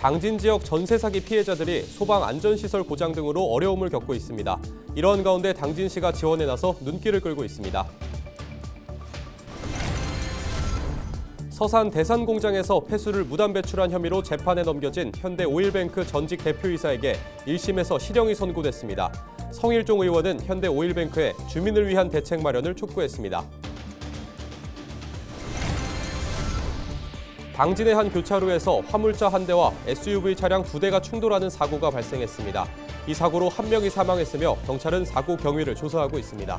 당진 지역 전세 사기 피해자들이 소방 안전시설 고장 등으로 어려움을 겪고 있습니다. 이런 가운데 당진시가 지원에 나서 눈길을 끌고 있습니다. 서산 대산공장에서 폐수를 무단 배출한 혐의로 재판에 넘겨진 현대오일뱅크 전직 대표이사에게 1심에서 실형이 선고됐습니다. 성일종 의원은 현대오일뱅크에 주민을 위한 대책 마련을 촉구했습니다. 당진의 한 교차로에서 화물차 한 대와 SUV 차량 2대가 충돌하는 사고가 발생했습니다. 이 사고로 1명이 사망했으며 경찰은 사고 경위를 조사하고 있습니다.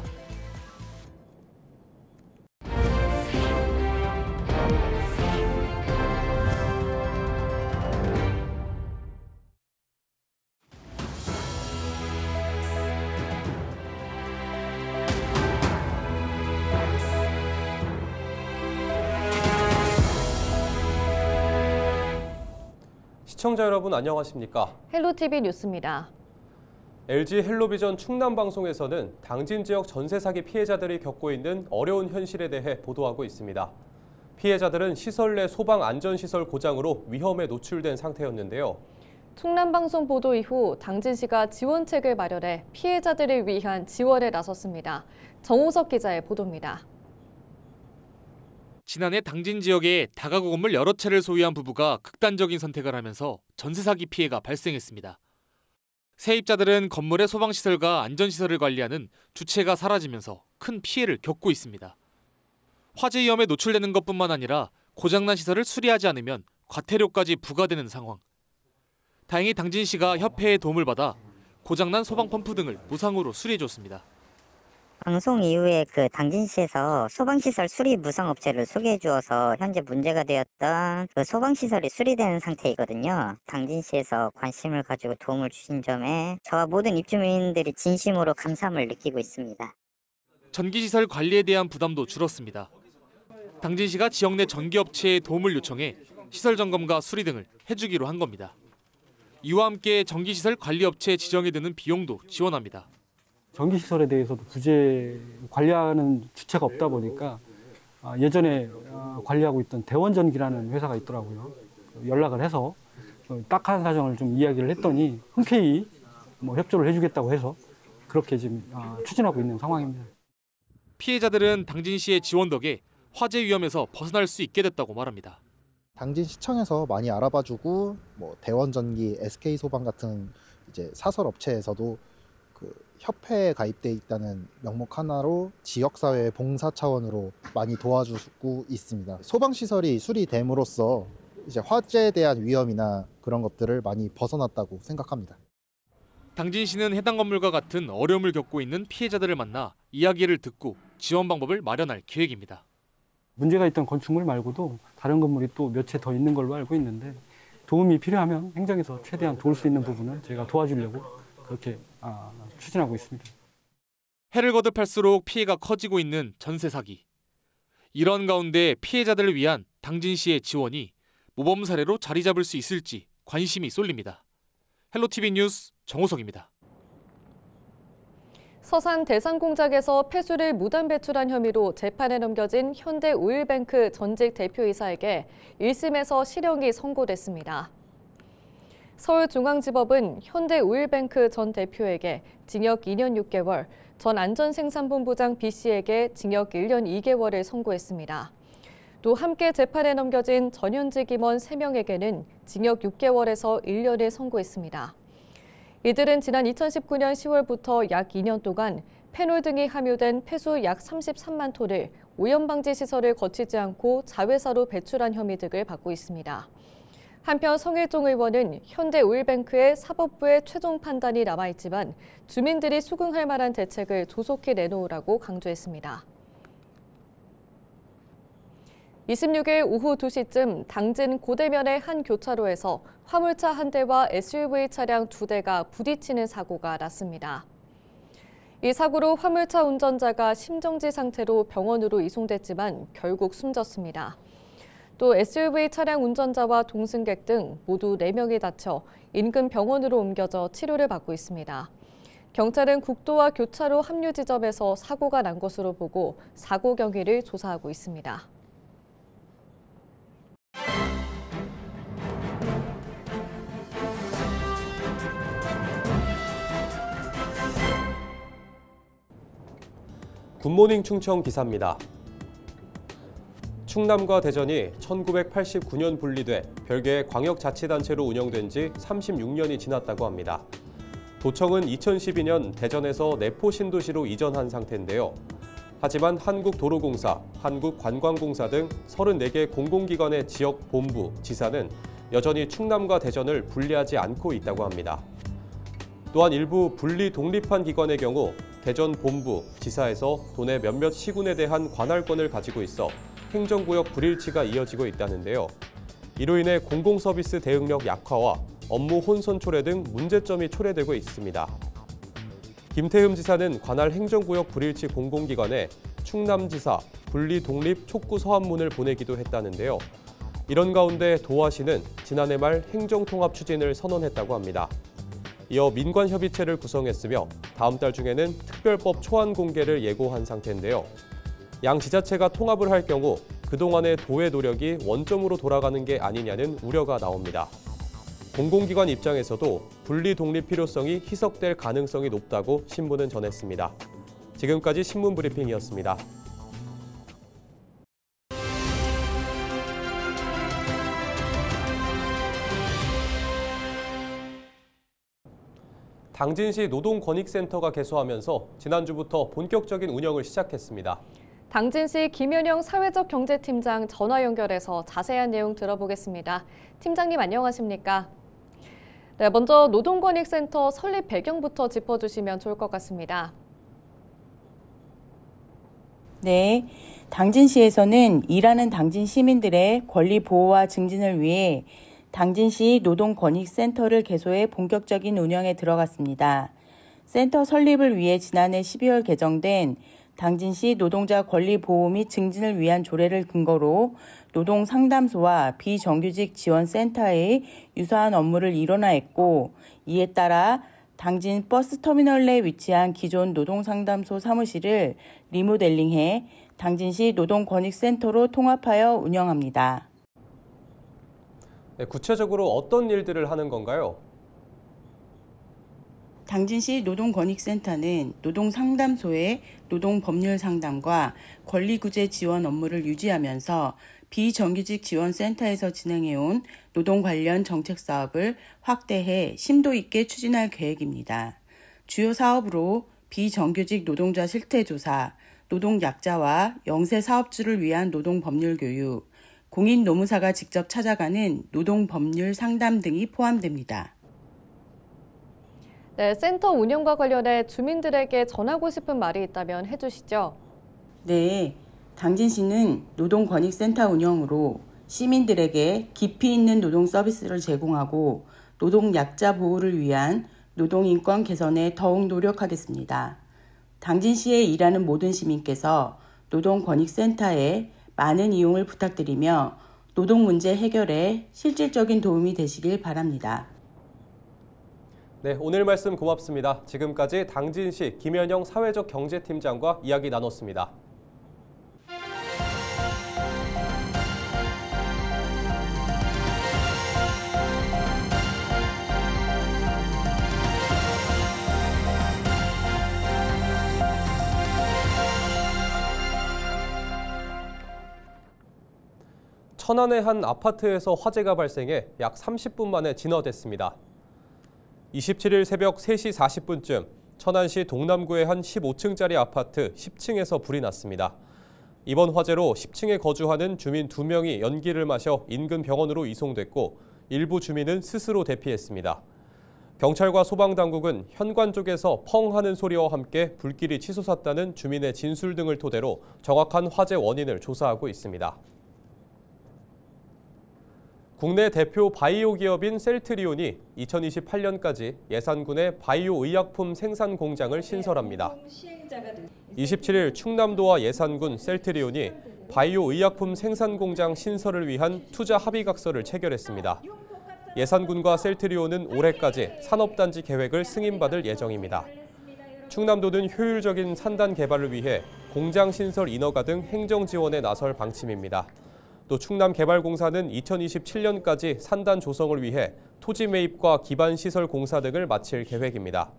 시청자 여러분 안녕하십니까? 헬로티비 뉴스입니다. LG 헬로비전 충남방송에서는 당진 지역 전세 사기 피해자들이 겪고 있는 어려운 현실에 대해 보도하고 있습니다. 피해자들은 시설 내 소방 안전시설 고장으로 위험에 노출된 상태였는데요. 충남방송 보도 이후 당진시가 지원책을 마련해 피해자들을 위한 지원에 나섰습니다. 정호석 기자의 보도입니다. 지난해 당진 지역에 다가구 건물 여러 채를 소유한 부부가 극단적인 선택을 하면서 전세 사기 피해가 발생했습니다. 세입자들은 건물의 소방시설과 안전시설을 관리하는 주체가 사라지면서 큰 피해를 겪고 있습니다. 화재 위험에 노출되는 것뿐만 아니라 고장난 시설을 수리하지 않으면 과태료까지 부과되는 상황. 다행히 당진시가 협회의 도움을 받아 고장난 소방펌프 등을 무상으로 수리해줬습니다. 방송 이후에 당진시에서 소방시설 수리 무상업체를 소개해 주어서 현재 문제가 되었던 소방시설이 수리되는 상태이거든요. 당진시에서 관심을 가지고 도움을 주신 점에 저와 모든 입주민들이 진심으로 감사함을 느끼고 있습니다. 전기시설 관리에 대한 부담도 줄었습니다. 당진시가 지역 내 전기업체의 도움을 요청해 시설 점검과 수리 등을 해주기로 한 겁니다. 이와 함께 전기시설 관리업체 지정에 드는 비용도 지원합니다. 전기시설에 대해서도 관리하는 주체가 없다 보니까 예전에 관리하고 있던 대원전기라는 회사가 있더라고요. 연락을 해서 딱한 사정을 좀 이야기를 했더니 흔쾌히 협조를 해주겠다고 해서 그렇게 지금 추진하고 있는 상황입니다. 피해자들은 당진시의 지원 덕에 화재 위험에서 벗어날 수 있게 됐다고 말합니다. 당진시청에서 많이 알아봐주고 대원전기, SK소방 같은 이제 사설 업체에서도 협회에 가입돼 있다는 명목 하나로 지역사회 봉사 차원으로 많이 도와주고 있습니다. 소방시설이 수리됨으로써 이제 화재에 대한 위험이나 그런 것들을 많이 벗어났다고 생각합니다. 당진시는 해당 건물과 같은 어려움을 겪고 있는 피해자들을 만나 이야기를 듣고 지원 방법을 마련할 계획입니다. 문제가 있던 건축물 말고도 다른 건물이 또 몇 채 더 있는 걸로 알고 있는데 도움이 필요하면 행정에서 최대한 도울 수 있는 부분은 제가 도와주려고 그렇게 추진하고 있습니다. 해를 거듭할수록 피해가 커지고 있는 전세 사기. 이런 가운데 피해자들을 위한 당진시의 지원이 모범 사례로 자리 잡을 수 있을지 관심이 쏠립니다. 헬로티비 뉴스 정호석입니다. 서산 대산공장에서 폐수를 무단 배출한 혐의로 재판에 넘겨진 현대오일뱅크 전직 대표이사에게 1심에서 실형이 선고됐습니다. 서울중앙지법은 현대오일뱅크 전 대표에게 징역 2년 6개월, 전 안전생산본부장 B씨에게 징역 1년 2개월을 선고했습니다. 또 함께 재판에 넘겨진 전현직 임원 3명에게는 징역 6개월에서 1년을 선고했습니다. 이들은 지난 2019년 10월부터 약 2년 동안 페놀 등이 함유된 폐수 약 33만 톤을 오염방지 시설을 거치지 않고 자회사로 배출한 혐의 등을 받고 있습니다. 한편 성일종 의원은 현대오일뱅크의 사법부의 최종 판단이 남아있지만 주민들이 수긍할 만한 대책을 조속히 내놓으라고 강조했습니다. 26일 오후 2시쯤 당진 고대면의 한 교차로에서 화물차 한 대와 SUV 차량 2대가 부딪히는 사고가 났습니다. 이 사고로 화물차 운전자가 심정지 상태로 병원으로 이송됐지만 결국 숨졌습니다. 또 SUV 차량 운전자와 동승객 등 모두 4명이 다쳐 인근 병원으로 옮겨져 치료를 받고 있습니다. 경찰은 국도와 교차로 합류 지점에서 사고가 난 것으로 보고 사고 경위를 조사하고 있습니다. 굿모닝 충청 기사입니다. 충남과 대전이 1989년 분리돼 별개의 광역자치단체로 운영된 지 36년이 지났다고 합니다. 도청은 2012년 대전에서 내포 신도시로 이전한 상태인데요. 하지만 한국도로공사, 한국관광공사 등 34개 공공기관의 지역 본부, 지사는 여전히 충남과 대전을 분리하지 않고 있다고 합니다. 또한 일부 분리 독립한 기관의 경우 대전 본부, 지사에서 도내 몇몇 시군에 대한 관할권을 가지고 있어 행정구역 불일치가 이어지고 있다는데요. 이로 인해 공공서비스 대응력 약화와 업무 혼선 초래 등 문제점이 초래되고 있습니다. 김태흠 지사는 관할 행정구역 불일치 공공기관에 충남지사 분리 독립 촉구 서한문을 보내기도 했다는데요. 이런 가운데 도화시는 지난해 말 행정통합 추진을 선언했다고 합니다. 이어 민관협의체를 구성했으며 다음 달 중에는 특별법 초안 공개를 예고한 상태인데요. 양 지자체가 통합을 할 경우 그동안의 도의 노력이 원점으로 돌아가는 게 아니냐는 우려가 나옵니다. 공공기관 입장에서도 분리 독립 필요성이 희석될 가능성이 높다고 신문은 전했습니다. 지금까지 신문 브리핑이었습니다. 당진시 노동권익센터가 개소하면서 지난주부터 본격적인 운영을 시작했습니다. 당진시 김현영 사회적경제팀장 전화 연결해서 자세한 내용 들어보겠습니다. 팀장님 안녕하십니까? 네, 먼저 노동권익센터 설립 배경부터 짚어주시면 좋을 것 같습니다. 네, 당진시에서는 일하는 당진 시민들의 권리 보호와 증진을 위해 당진시 노동권익센터를 개소해 본격적인 운영에 들어갔습니다. 센터 설립을 위해 지난해 12월 개정된 당진시 노동자 권리 보호 및 증진을 위한 조례를 근거로 노동상담소와 비정규직 지원센터의 유사한 업무를 일원화했고, 이에 따라 당진 버스터미널 내 위치한 기존 노동상담소 사무실을 리모델링해 당진시 노동권익센터로 통합하여 운영합니다. 네, 구체적으로 어떤 일들을 하는 건가요? 당진시 노동권익센터는 노동상담소의 노동법률 상담과 권리구제 지원 업무를 유지하면서 비정규직 지원센터에서 진행해온 노동 관련 정책 사업을 확대해 심도 있게 추진할 계획입니다. 주요 사업으로 비정규직 노동자 실태조사, 노동약자와 영세 사업주를 위한 노동법률 교육, 공인노무사가 직접 찾아가는 노동법률 상담 등이 포함됩니다. 네, 센터 운영과 관련해 주민들에게 전하고 싶은 말이 있다면 해주시죠. 네, 당진시는 노동권익센터 운영으로 시민들에게 깊이 있는 노동 서비스를 제공하고 노동약자 보호를 위한 노동인권 개선에 더욱 노력하겠습니다. 당진시에 일하는 모든 시민께서 노동권익센터에 많은 이용을 부탁드리며 노동 문제 해결에 실질적인 도움이 되시길 바랍니다. 네, 오늘 말씀 고맙습니다. 지금까지 당진시 김현영 사회적경제팀장과 이야기 나눴습니다. 천안의 한 아파트에서 화재가 발생해 약 30분 만에 진화됐습니다. 27일 새벽 3시 40분쯤 천안시 동남구의 한 15층짜리 아파트 10층에서 불이 났습니다. 이번 화재로 10층에 거주하는 주민 2명이 연기를 마셔 인근 병원으로 이송됐고 일부 주민은 스스로 대피했습니다. 경찰과 소방당국은 현관 쪽에서 펑 하는 소리와 함께 불길이 치솟았다는 주민의 진술 등을 토대로 정확한 화재 원인을 조사하고 있습니다. 국내 대표 바이오 기업인 셀트리온이 2028년까지 예산군에 바이오 의약품 생산 공장을 신설합니다. 27일 충남도와 예산군 셀트리온이 바이오 의약품 생산 공장 신설을 위한 투자 합의각서를 체결했습니다. 예산군과 셀트리온은 올해까지 산업단지 계획을 승인받을 예정입니다. 충남도는 효율적인 산단 개발을 위해 공장 신설 인허가 등 행정 지원에 나설 방침입니다. 또 충남개발공사는 2027년까지 산단 조성을 위해 토지 매입과 기반시설 공사 등을 마칠 계획입니다.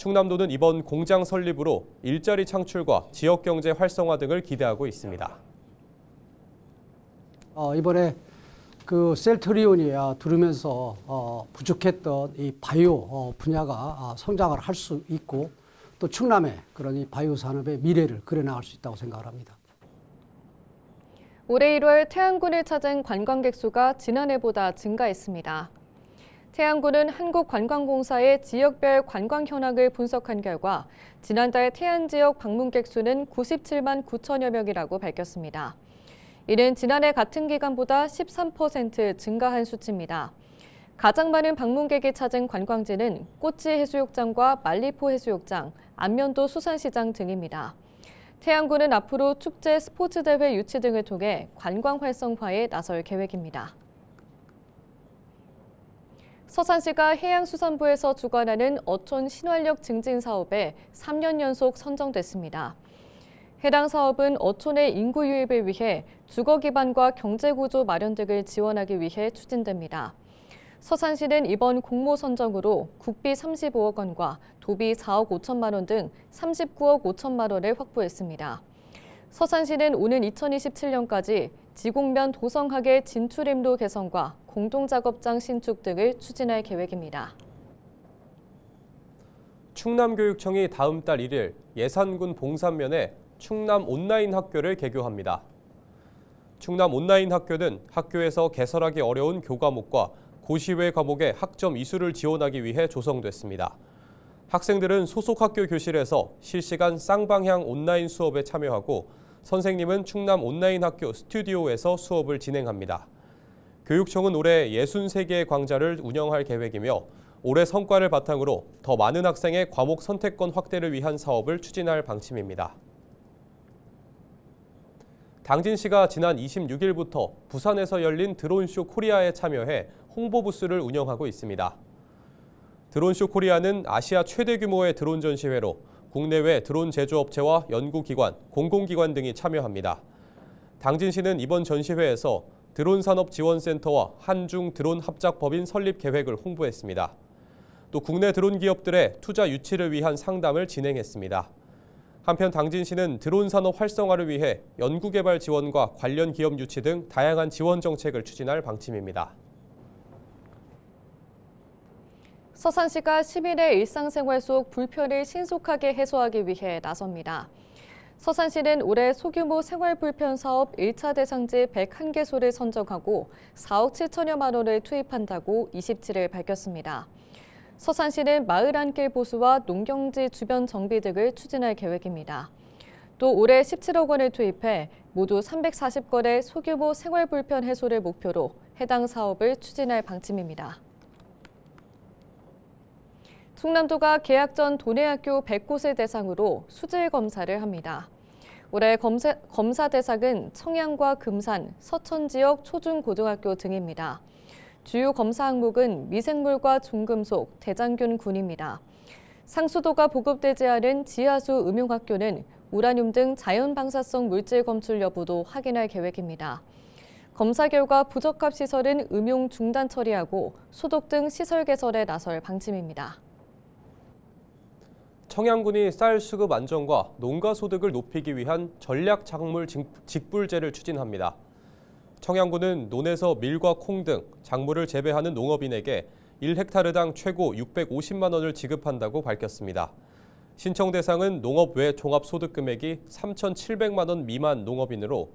충남도는 이번 공장 설립으로 일자리 창출과 지역 경제 활성화 등을 기대하고 있습니다. 이번에 그 셀트리온이 들으면서 부족했던 이 바이오 분야가 성장을 할 수 있고 또 충남의 그런 이 바이오 산업의 미래를 그려나갈 수 있다고 생각을 합니다. 올해 1월 태안군을 찾은 관광객 수가 지난해보다 증가했습니다. 태안군은 한국관광공사의 지역별 관광 현황을 분석한 결과 지난달 태안 지역 방문객 수는 97만 9천여 명이라고 밝혔습니다. 이는 지난해 같은 기간보다 13% 증가한 수치입니다. 가장 많은 방문객이 찾은 관광지는 꼬치 해수욕장과 말리포 해수욕장, 안면도 수산시장 등입니다. 태안군은 앞으로 축제, 스포츠대회 유치 등을 통해 관광 활성화에 나설 계획입니다. 서산시가 해양수산부에서 주관하는 어촌 신활력 증진 사업에 3년 연속 선정됐습니다. 해당 사업은 어촌의 인구 유입을 위해 주거 기반과 경제 구조 마련 등을 지원하기 위해 추진됩니다. 서산시는 이번 공모 선정으로 국비 35억 원과 도비 4억 5천만 원 등 39억 5천만 원을 확보했습니다. 서산시는 오는 2027년까지 지곡면 도성학의 진출입로 개선과 공동작업장 신축 등을 추진할 계획입니다. 충남교육청이 다음 달 1일 예산군 봉산면에 충남 온라인 학교를 개교합니다. 충남 온라인 학교는 학교에서 개설하기 어려운 교과목과 고시외 과목의 학점 이수를 지원하기 위해 조성됐습니다. 학생들은 소속 학교 교실에서 실시간 쌍방향 온라인 수업에 참여하고 선생님은 충남 온라인 학교 스튜디오에서 수업을 진행합니다. 교육청은 올해 63개의 강좌를 운영할 계획이며 올해 성과를 바탕으로 더 많은 학생의 과목 선택권 확대를 위한 사업을 추진할 방침입니다. 당진시가 지난 26일부터 부산에서 열린 드론쇼 코리아에 참여해 홍보 부스를 운영하고 있습니다. 드론쇼 코리아는 아시아 최대 규모의 드론 전시회로 국내외 드론 제조업체와 연구기관, 공공기관 등이 참여합니다. 당진시는 이번 전시회에서 드론산업지원센터와 한중 드론 합작법인 설립 계획을 홍보했습니다. 또 국내 드론 기업들의 투자 유치를 위한 상담을 진행했습니다. 한편 당진시는 드론 산업 활성화를 위해 연구개발 지원과 관련 기업 유치 등 다양한 지원 정책을 추진할 방침입니다. 서산시가 시민의 일상생활 속 불편을 신속하게 해소하기 위해 나섭니다. 서산시는 올해 소규모 생활불편 사업 1차 대상지 101개소를 선정하고 4억 7천여만 원을 투입한다고 27일 밝혔습니다. 서산시는 마을 안길 보수와 농경지 주변 정비 등을 추진할 계획입니다. 또 올해 17억 원을 투입해 모두 340건의 소규모 생활불편 해소를 목표로 해당 사업을 추진할 방침입니다. 충남도가 개학 전 도내학교 100곳을 대상으로 수질 검사를 합니다. 올해 검사 대상은 청양과 금산, 서천 지역 초중고등학교 등입니다. 주요 검사 항목은 미생물과 중금속, 대장균 군입니다. 상수도가 보급되지 않은 지하수 음용학교는 우라늄 등 자연 방사성 물질 검출 여부도 확인할 계획입니다. 검사 결과 부적합 시설은 음용 중단 처리하고 소독 등 시설 개설에 나설 방침입니다. 청양군이 쌀 수급 안정과 농가 소득을 높이기 위한 전략 작물 직불제를 추진합니다. 청양군은 논에서 밀과 콩 등 작물을 재배하는 농업인에게 1헥타르당 최고 650만 원을 지급한다고 밝혔습니다. 신청 대상은 농업 외 종합소득 금액이 3,700만 원 미만 농업인으로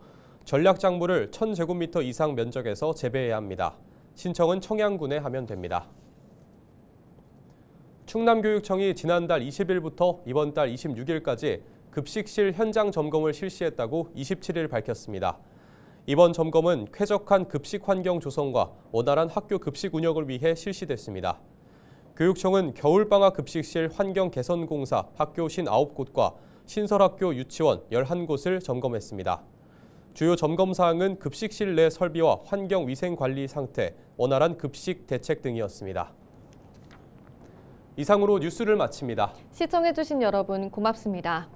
전략 작물을 1,000제곱미터 이상 면적에서 재배해야 합니다. 신청은 청양군에 하면 됩니다. 충남교육청이 지난달 20일부터 이번 달 26일까지 급식실 현장 점검을 실시했다고 27일 밝혔습니다. 이번 점검은 쾌적한 급식 환경 조성과 원활한 학교 급식 운영을 위해 실시됐습니다. 교육청은 겨울방학 급식실 환경 개선 공사 학교 59곳과 신설학교 유치원 11곳을 점검했습니다. 주요 점검 사항은 급식실 내 설비와 환경 위생 관리 상태, 원활한 급식 대책 등이었습니다. 이상으로 뉴스를 마칩니다. 시청해주신 여러분 고맙습니다.